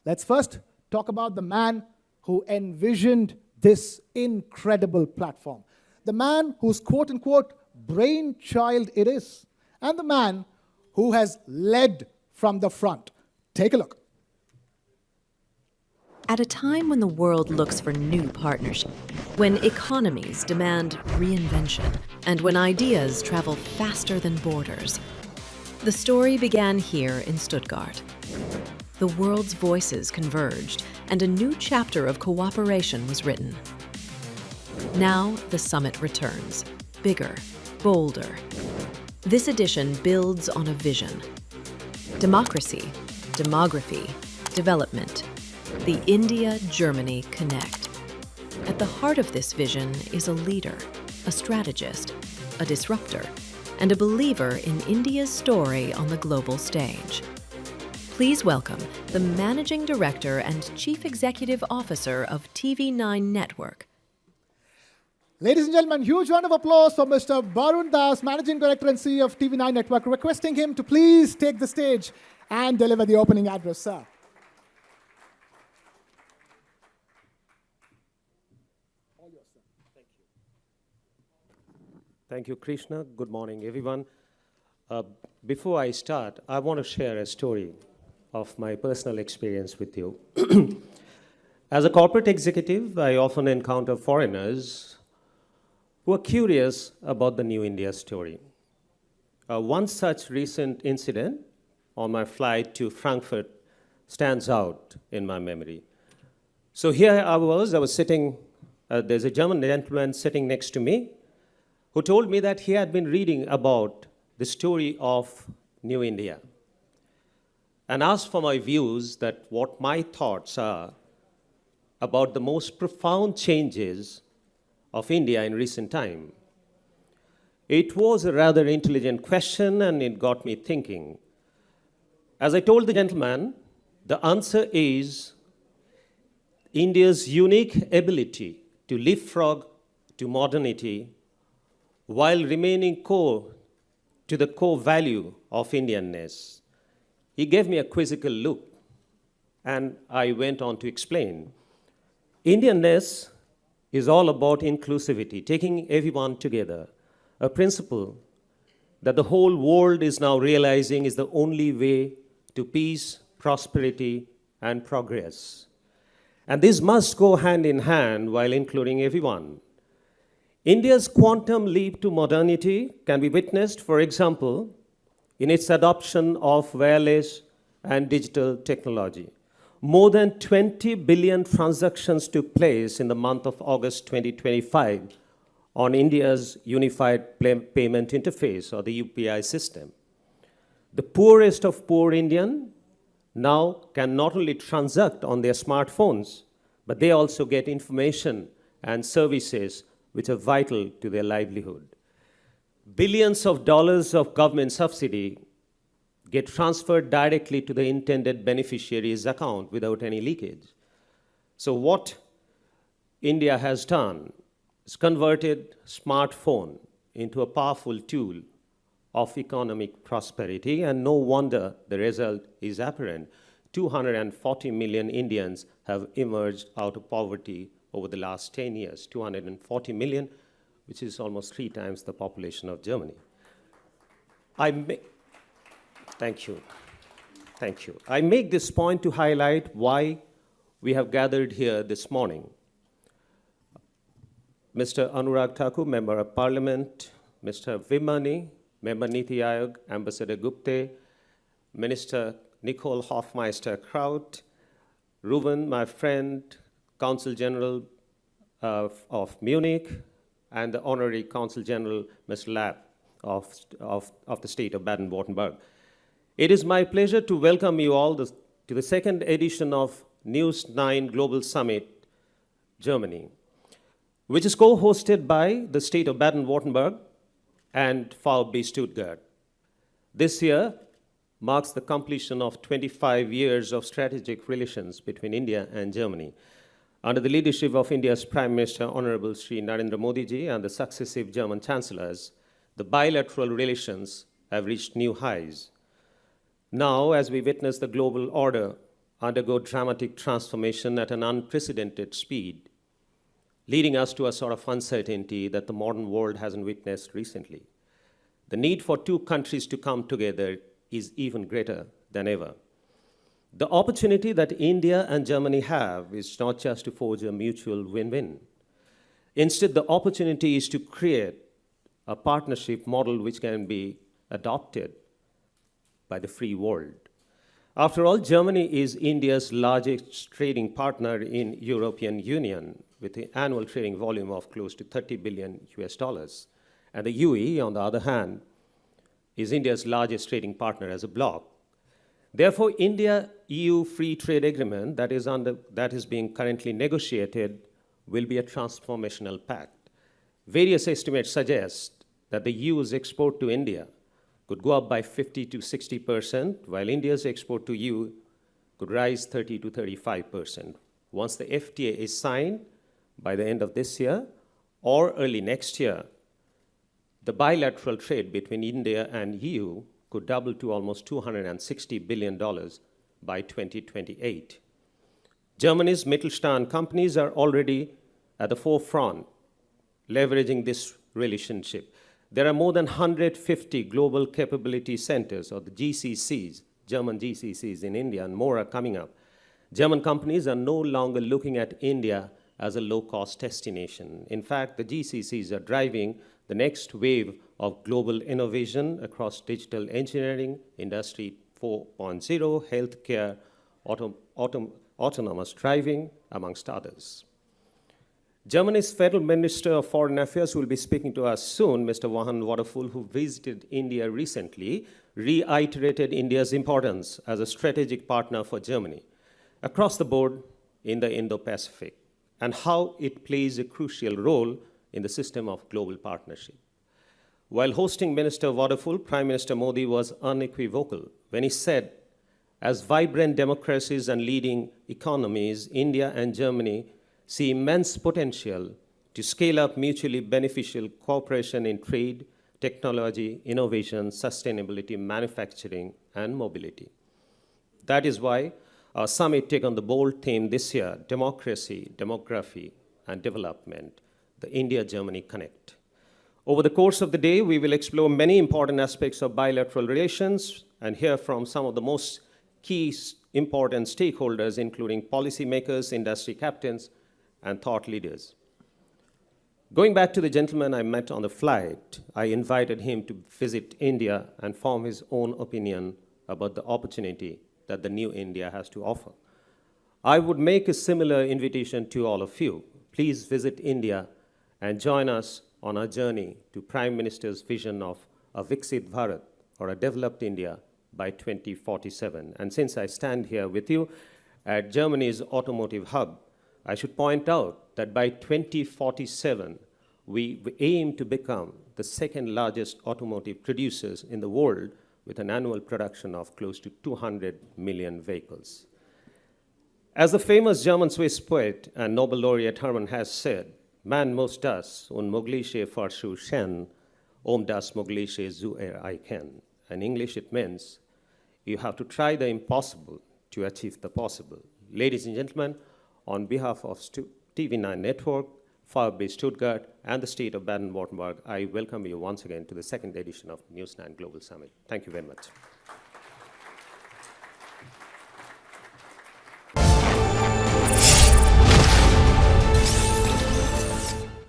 Let's first talk about the man who envisioned this incredible platform. The man whose quote-unquote brainchild it is, and the man who has led from the front. Take a look. At a time when the world looks for new partnerships, when economies demand reinvention, and when ideas travel faster than borders, the story began here in Stuttgart. The world's voices converged, and a new chapter of cooperation was written. Now the summit returns, bigger, bolder. This edition builds on a vision. Democracy, demography, development. The India-Germany Connect. At the heart of this vision is a leader, a strategist, a disruptor, and a believer in India's story on the global stage. Please welcome the Managing Director and Chief Executive Officer of TV9 Network. Ladies and gentlemen, huge round of applause for Mr. Barun Das, Managing Director and CEO of TV9 Network, requesting him to please take the stage and deliver the opening address, sir. Thank you, Krishna. Good morning, everyone. Before I start, I want to share a story of my personal experience with you. As a corporate executive, I often encounter foreigners who are curious about the New India story. One such recent incident on my flight to Frankfurt stands out in my memory. So here I was sitting, there's a German gentleman sitting next to me who told me that he had been reading about the story of New India and asked for my views, that what my thoughts are about the most profound changes of India in recent time. It was a rather intelligent question, and it got me thinking. As I told the gentleman, the answer is India's unique ability to leapfrog to modernity while remaining core to the core value of Indianness. He gave me a quizzical look, and I went on to explain. Indianness is all about inclusivity, taking everyone together, a principle that the whole world is now realizing is the only way to peace, prosperity, and progress. And this must go hand in hand while including everyone. India's quantum leap to modernity can be witnessed, for example, in its adoption of wireless and digital technology. More than 20 billion transactions took place in the month of August 2025 on India's Unified Payment Interface, or the UPI system. The poorest of poor Indian now can not only transact on their smartphones, but they also get information and services which are vital to their livelihood. Billions of dollars of government subsidy get transferred directly to the intended beneficiary's account without any leakage. So what India has done is converted smartphone into a powerful tool of economic prosperity, and no wonder the result is apparent. 240 million Indians have emerged out of poverty over the last 10 years, 240 million, which is almost 3 times the population of Germany. Thank you. Thank you. I make this point to highlight why we have gathered here this morning. Mr. Anurag Thakur, Member of Parliament, Mr. Vimani, Member Niti Aayog, Ambassador Gupte, Minister Nicole Hofmeister-Kraut, Ruben, my friend, Consul General of Munich, and the Honorary Consul General, Mr. Lapp of the state of Baden-Württemberg. It is my pleasure to welcome you all to the second edition of News9 Global Summit, Germany, which is co-hosted by the state of Baden-Württemberg and VfB Stuttgart. This year marks the completion of 25 years of strategic relations between India and Germany. Under the leadership of India's Prime Minister, Honorable Shri Narendra Modi ji, and the successive German chancellors, the bilateral relations have reached new highs. Now, as we witness the global order undergo dramatic transformation at an unprecedented speed, leading us to a sort of uncertainty that the modern world hasn't witnessed recently. The need for two countries to come together is even greater than ever. The opportunity that India and Germany have is not just to forge a mutual win-win. Instead, the opportunity is to create a partnership model which can be adopted by the free world. After all, Germany is India's largest trading partner in European Union with an annual trading volume of close to 30 billion US dollars. And the UAE, on the other hand, is India's largest trading partner as a bloc. Therefore, India-EU free trade agreement that is being currently negotiated will be a transformational pact. Various estimates suggest that the EU's export to India could go up by 50 to 60%, while India's export to EU could rise 30 to 35%. Once the FTA is signed by the end of this year or early next year, the bilateral trade between India and EU could double to almost $260 billion by 2028. Germany's Mittelstand companies are already at the forefront, leveraging this relationship. There are more than 150 global capability centers, or the GCCs, German GCCs in India, and more are coming up. German companies are no longer looking at India as a low-cost destination. In fact, the GCCs are driving the next wave of global innovation across digital engineering, Industry 4.0, healthcare, autonomous driving, amongst others. Germany's Federal Minister of Foreign Affairs will be speaking to us soon, Mr. Johann Waterfull, who visited India recently, reiterated India's importance as a strategic partner for Germany across the board in the Indo-Pacific, and how it plays a crucial role in the system of global partnership. While hosting Minister Waterfull, Prime Minister Modi was unequivocal when he said, as vibrant democracies and leading economies, India and Germany see immense potential to scale up mutually beneficial cooperation in trade, technology, innovation, sustainability, manufacturing, and mobility. That is why our summit took on the bold theme this year, democracy, demography, and development, the India-Germany Connect. Over the course of the day, we will explore many important aspects of bilateral relations and hear from some of the most key important stakeholders, including policymakers, industry captains, and thought leaders. Going back to the gentleman I met on the flight, I invited him to visit India and form his own opinion about the opportunity that the new India has to offer. I would make a similar invitation to all of you. Please visit India and join us on our journey to Prime Minister's vision of a Viksit Bharat, or a developed India, by 2047. And since I stand here with you at Germany's automotive hub, I should point out that by 2047, we aim to become the second largest automotive producers in the world with an annual production of close to 200 million vehicles. As the famous German-Swiss poet and Nobel laureate Hermann Hesse said, man muss das Unmögliche versuchen, das Mögliche zu erreichen. In English, it means you have to try the impossible to achieve the possible. Ladies and gentlemen, on behalf of TV9 Network, Firebase Stuttgart, and the state of Baden-Württemberg, I welcome you once again to the second edition of News9 Global Summit. Thank you very much.